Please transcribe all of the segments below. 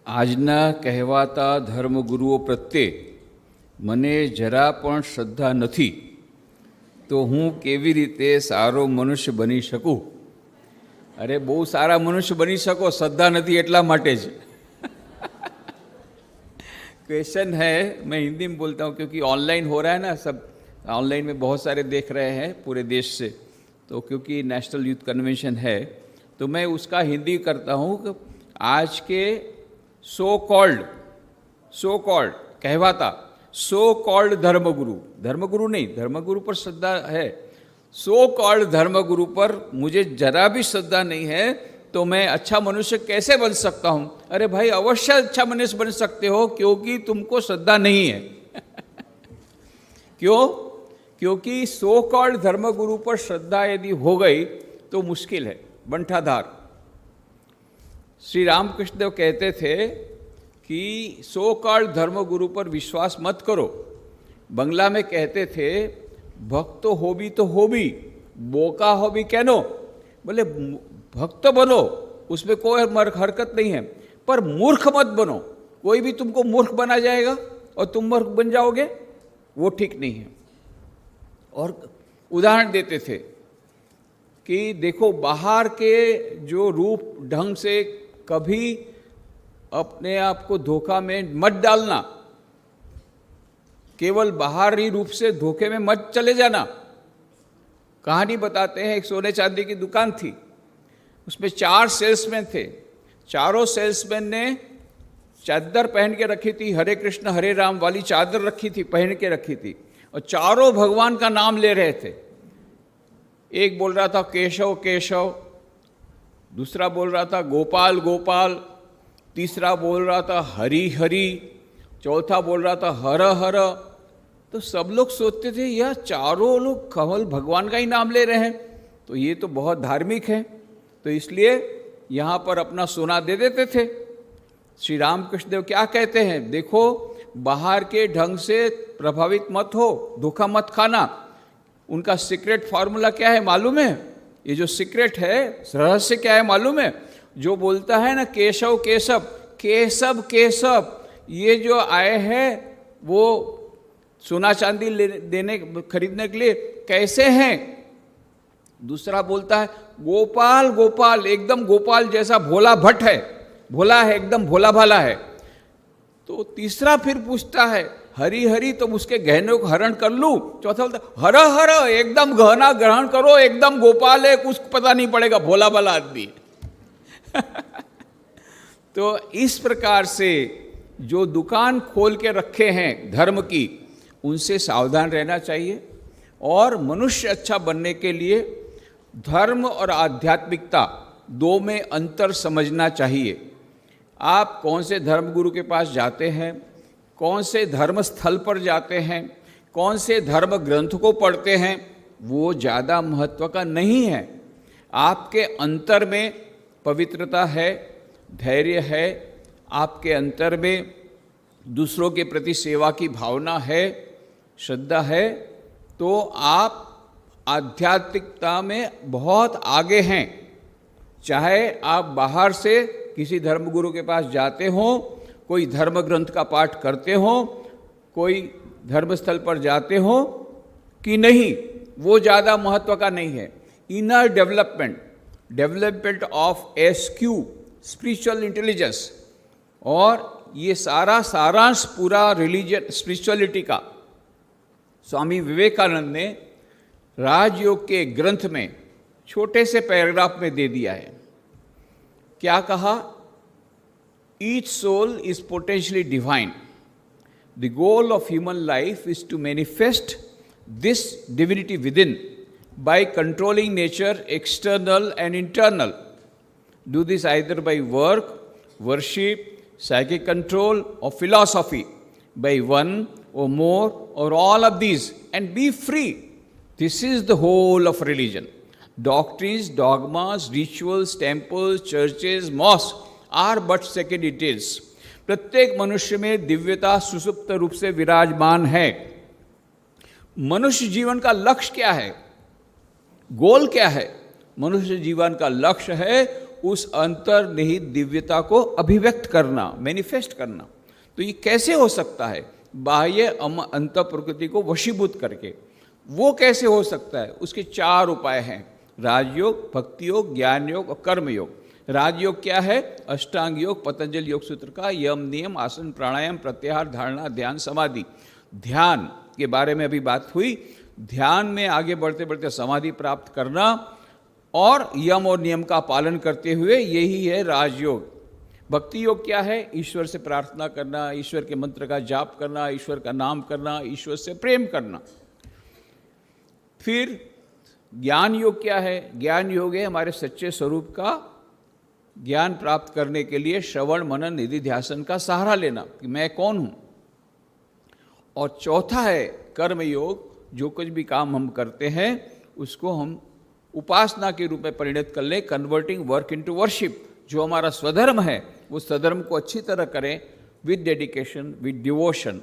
આજના કહેવાતા ધર્મગુરુઓ પ્રત્યે મને જરા પણ શ્રદ્ધા નથી, તો હું કેવી રીતે સારો મનુષ્ય બની શકું? અરે બહુ સારા મનુષ્ય બની શકો, श्रद्धा नहीं એટલા માટે જ। क्वेश्चन है, मैं हिंदी में बोलता हूँ क्योंकि ऑनलाइन हो रहा है ना, सब ऑनलाइन में बहुत सारे देख रहे हैं पूरे देश से, तो क्योंकि नेशनल यूथ कन्वेंशन है तो मैं उसका हिंदी करता हूँ कि आज के सो कॉल्ड कहवाता सो कॉल्ड धर्मगुरु, धर्मगुरु नहीं, धर्मगुरु पर श्रद्धा है, सो कॉल्ड धर्मगुरु पर मुझे जरा भी श्रद्धा नहीं है, तो मैं अच्छा मनुष्य कैसे बन सकता हूँ? अरे भाई अवश्य अच्छा मनुष्य बन सकते हो, क्योंकि तुमको श्रद्धा नहीं है। क्यों? क्योंकि सो कॉल्ड धर्मगुरु पर श्रद्धा यदि हो गई तो मुश्किल है, बंठाधार। श्री रामकृष्ण देव कहते थे कि सो कॉल्ड धर्मगुरु पर विश्वास मत करो। बंगला में कहते थे भक्त हो भी बोका हो भी कहनो, बोले भक्त बनो, उसमें कोई हरकत नहीं है, पर मूर्ख मत बनो। कोई भी तुमको मूर्ख बना जाएगा और तुम मूर्ख बन जाओगे, वो ठीक नहीं है। और उदाहरण देते थे कि देखो बाहर के जो रूप ढंग से कभी अपने आप को धोखा में मत डालना, केवल बाहरी रूप से धोखे में मत चले जाना। कहानी बताते हैं, एक सोने चांदी की दुकान थी, उसमें 4 सेल्समैन थे। चारों सेल्समैन ने चादर पहन के रखी थी, हरे कृष्ण हरे राम वाली चादर रखी थी, पहन के रखी थी, और चारों भगवान का नाम ले रहे थे। एक बोल रहा था केशव केशव, दूसरा बोल रहा था गोपाल गोपाल, तीसरा बोल रहा था हरि हरि, चौथा बोल रहा था हर हर। तो सब लोग सोचते थे यह चारों लोग केवल भगवान का ही नाम ले रहे हैं, तो ये तो बहुत धार्मिक है, तो इसलिए यहाँ पर अपना सोना दे देते थे। श्री रामकृष्ण देव क्या कहते हैं? देखो बाहर के ढंग से प्रभावित मत हो, धोखा मत खाना। उनका सीक्रेट फार्मूला क्या है मालूम है? ये जो सीक्रेट है, रहस्य क्या है मालूम है? जो बोलता है ना केशव केशव केशव केशव, ये जो आए हैं वो सोना चांदी देने खरीदने के लिए कैसे हैं? दूसरा बोलता है गोपाल गोपाल, एकदम गोपाल जैसा भोला भट्ट है, भोला है, एकदम भोला भाला है। तो तीसरा फिर पूछता है हरि हरि, तो उसके गहनों को हरण कर लूं। चौथा बोलता हर हर, एकदम गहना ग्रहण करो, एकदम गोपाल है, कुछ पता नहीं पड़ेगा, भोला भाला आदमी। तो इस प्रकार से जो दुकान खोल के रखे हैं धर्म की, उनसे सावधान रहना चाहिए। और मनुष्य अच्छा बनने के लिए धर्म और आध्यात्मिकता दो में अंतर समझना चाहिए। आप कौन से धर्मगुरु के पास जाते हैं, कौन से धर्म स्थल पर जाते हैं, कौन से धर्म ग्रंथ को पढ़ते हैं, वो ज़्यादा महत्व का नहीं है। आपके अंतर में पवित्रता है, धैर्य है, आपके अंतर में दूसरों के प्रति सेवा की भावना है, श्रद्धा है, तो आप आध्यात्मिकता में बहुत आगे हैं। चाहे आप बाहर से किसी धर्मगुरु के पास जाते हो, कोई धर्म ग्रंथ का पाठ करते हो, कोई धर्मस्थल पर जाते हो कि नहीं, वो ज़्यादा महत्व का नहीं है। Inner development of SQ, spiritual intelligence, और ये सारा सारांश पूरा रिलीजन स्पिरिचुअलिटी का स्वामी विवेकानंद ने राजयोग के ग्रंथ में छोटे से पैराग्राफ में दे दिया है। क्या कहा? Each soul is potentially divine. The goal of human life is to manifest this divinity within by controlling nature, external and internal. Do this either by work, worship, psychic control or philosophy, by one or more or all of these, and be free. This is the whole of religion. Doctrines, dogmas, rituals, temples, churches, mosques are but second details. प्रत्येक मनुष्य में दिव्यता सुसुप्त रूप से विराजमान है। मनुष्य जीवन का लक्ष्य क्या है? गोल क्या है? मनुष्य जीवन का लक्ष्य है उस अंतर्निहित दिव्यता को अभिव्यक्त करना, मैनिफेस्ट करना। तो ये कैसे हो सकता है? बाह्य अंत प्रकृति को वशीभूत करके। वो कैसे हो सकता है? उसके 4 उपाय हैं, राजयोग, भक्ति योग, ज्ञान योग और कर्म योग। राजयोग क्या है? अष्टांग योग, पतंजलि योग सूत्र का यम नियम, आसन, प्राणायाम, प्रत्याहार, धारणा, ध्यान, समाधि। ध्यान के बारे में अभी बात हुई। ध्यान में आगे बढ़ते बढ़ते समाधि प्राप्त करना और यम और नियम का पालन करते हुए, यही है राजयोग। भक्ति योग क्या है? ईश्वर से प्रार्थना करना, ईश्वर के मंत्र का जाप करना, ईश्वर का नाम करना, ईश्वर से प्रेम करना। फिर ज्ञान योग क्या है? ज्ञान योग है हमारे सच्चे स्वरूप का ज्ञान प्राप्त करने के लिए श्रवण, मनन, निधि ध्यासन का सहारा लेना कि मैं कौन हूं। और चौथा है कर्म योग। जो कुछ भी काम हम करते हैं उसको हम उपासना के रूप में परिणत कर लें, कन्वर्टिंग वर्क इनटू वर्शिप। जो हमारा स्वधर्म है वो स्वधर्म को अच्छी तरह करें विद डेडिकेशन, विद डिवोशन,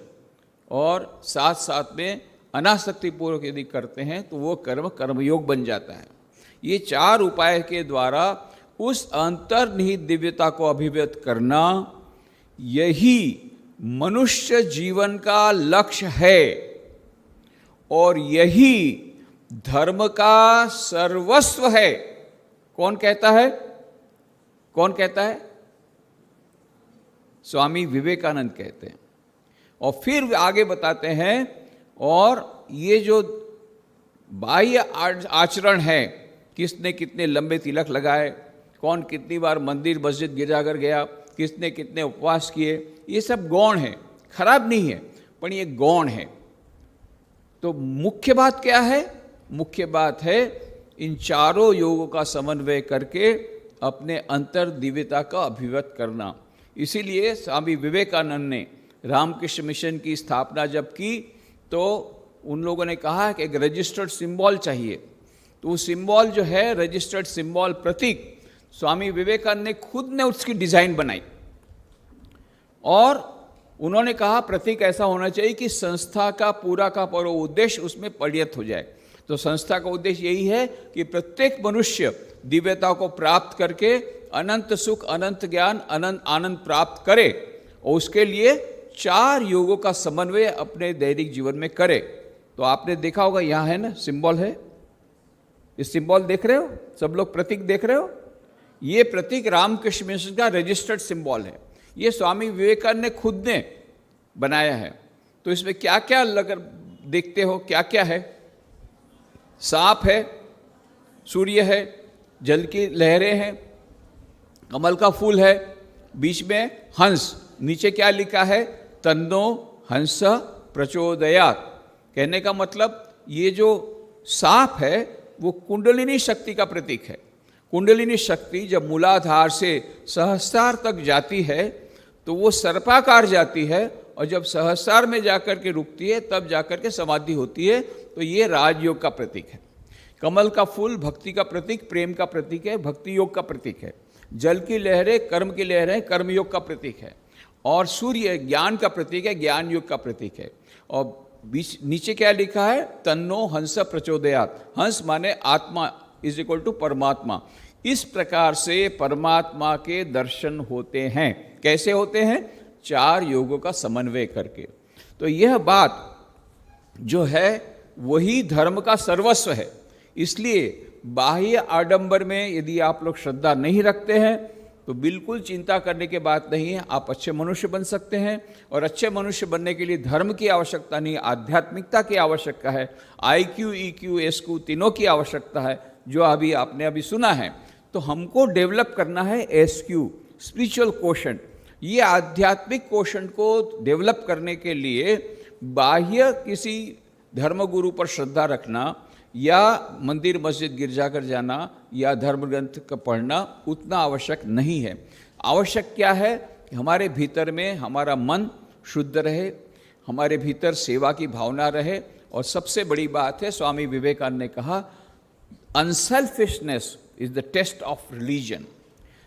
और साथ साथ में अनासक्ति पूर्वक यदि करते हैं तो वो कर्म कर्मयोग बन जाता है। ये 4 उपाय के द्वारा उस अंतर्निहित दिव्यता को अभिव्यक्त करना, यही मनुष्य जीवन का लक्ष्य है और यही धर्म का सर्वस्व है। कौन कहता है? कौन कहता है? स्वामी विवेकानंद कहते हैं। और फिर आगे बताते हैं, और ये जो बाह्य आचरण है, किसने कितने लंबे तिलक लगाए, कौन कितनी बार मंदिर मस्जिद गिरजाघर गया, किसने कितने उपवास किए, ये सब गौण है, खराब नहीं है, पर ये गौण है। तो मुख्य बात क्या है? मुख्य बात है इन चारों योगों का समन्वय करके अपने अंतर दिव्यता का अभिव्यक्त करना। इसीलिए स्वामी विवेकानंद ने रामकृष्ण मिशन की स्थापना जब की तो उन लोगों ने कहा कि एक रजिस्टर्ड सिंबल चाहिए। तो वो सिंबल जो है, रजिस्टर्ड सिंबल, प्रतीक, स्वामी विवेकानंद ने खुद ने उसकी डिज़ाइन बनाई और उन्होंने कहा प्रतीक ऐसा होना चाहिए कि संस्था का पूरा उद्देश्य उसमें परिणत हो जाए। तो संस्था का उद्देश्य यही है कि प्रत्येक मनुष्य दिव्यता को प्राप्त करके अनंत सुख, अनंत ज्ञान, अनंत आनंद प्राप्त करे, और उसके लिए 4 योगों का समन्वय अपने दैनिक जीवन में करे। तो आपने देखा होगा, यहाँ है ना सिंबल है, इस सिंबल देख रहे हो, सब लोग प्रतीक देख रहे हो, ये प्रतीक रामकृष्ण मिशन का रजिस्टर्ड सिंबल है। ये स्वामी विवेकानंद ने खुद ने बनाया है। तो इसमें क्या क्या देखते हो, क्या क्या है? सांप है, सूर्य है, जल की लहरें हैं, कमल का फूल है, बीच में हंस, नीचे क्या लिखा है? तन्नो हंस प्रचोदयात्। कहने का मतलब ये जो सांप है वो कुंडलिनी शक्ति का प्रतीक है। कुंडलिनी शक्ति जब मूलाधार से सहस्रार तक जाती है तो वो सर्पाकार जाती है, और जब सहस्रार में जाकर के रुकती है तब जाकर के समाधि होती है। तो ये राजयोग का प्रतीक है। कमल का फूल भक्ति का प्रतीक, प्रेम का प्रतीक है, भक्ति योग का प्रतीक है। जल की लहरें कर्म की लहरें, कर्म योग का प्रतीक है। और सूर्य ज्ञान का प्रतीक है, ज्ञान योग का प्रतीक है। और बीच नीचे क्या लिखा है? तन्नो हंस प्रचोदयात्। हंस माने आत्मा इज इक्वल टू परमात्मा। इस प्रकार से परमात्मा के दर्शन होते हैं। कैसे होते हैं? 4 योगों का समन्वय करके। तो यह बात जो है वही धर्म का सर्वस्व है। इसलिए बाह्य आडंबर में यदि आप लोग श्रद्धा नहीं रखते हैं तो बिल्कुल चिंता करने की बात नहीं है, आप अच्छे मनुष्य बन सकते हैं। और अच्छे मनुष्य बनने के लिए धर्म की आवश्यकता नहीं, आध्यात्मिकता की आवश्यकता है। IQ, EQ, SQ तीनों की आवश्यकता है, जो आपने सुना है। तो हमको डेवलप करना है SQ, स्पिरिचुअल कोशंट। ये आध्यात्मिक कोशंट को डेवलप करने के लिए बाह्य किसी धर्मगुरु पर श्रद्धा रखना या मंदिर मस्जिद गिरजाघर जाना या धर्म ग्रंथ का पढ़ना उतना आवश्यक नहीं है। आवश्यक क्या है कि हमारे भीतर में हमारा मन शुद्ध रहे, हमारे भीतर सेवा की भावना रहे। और सबसे बड़ी बात है, स्वामी विवेकानंद ने कहा, unselfishness is the test of religion.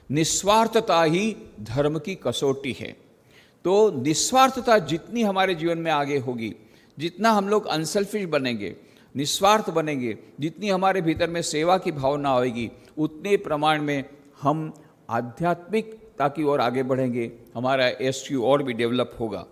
निस्वार्थता ही धर्म की कसौटी है। तो निस्वार्थता जितनी हमारे जीवन में आगे होगी, जितना हम लोग अनसेल्फिश बनेंगे, निस्वार्थ बनेंगे, जितनी हमारे भीतर में सेवा की भावना होगी, उतने प्रमाण में हम आध्यात्मिकता की ओर आगे बढ़ेंगे, हमारा एसयू और भी डेवलप होगा।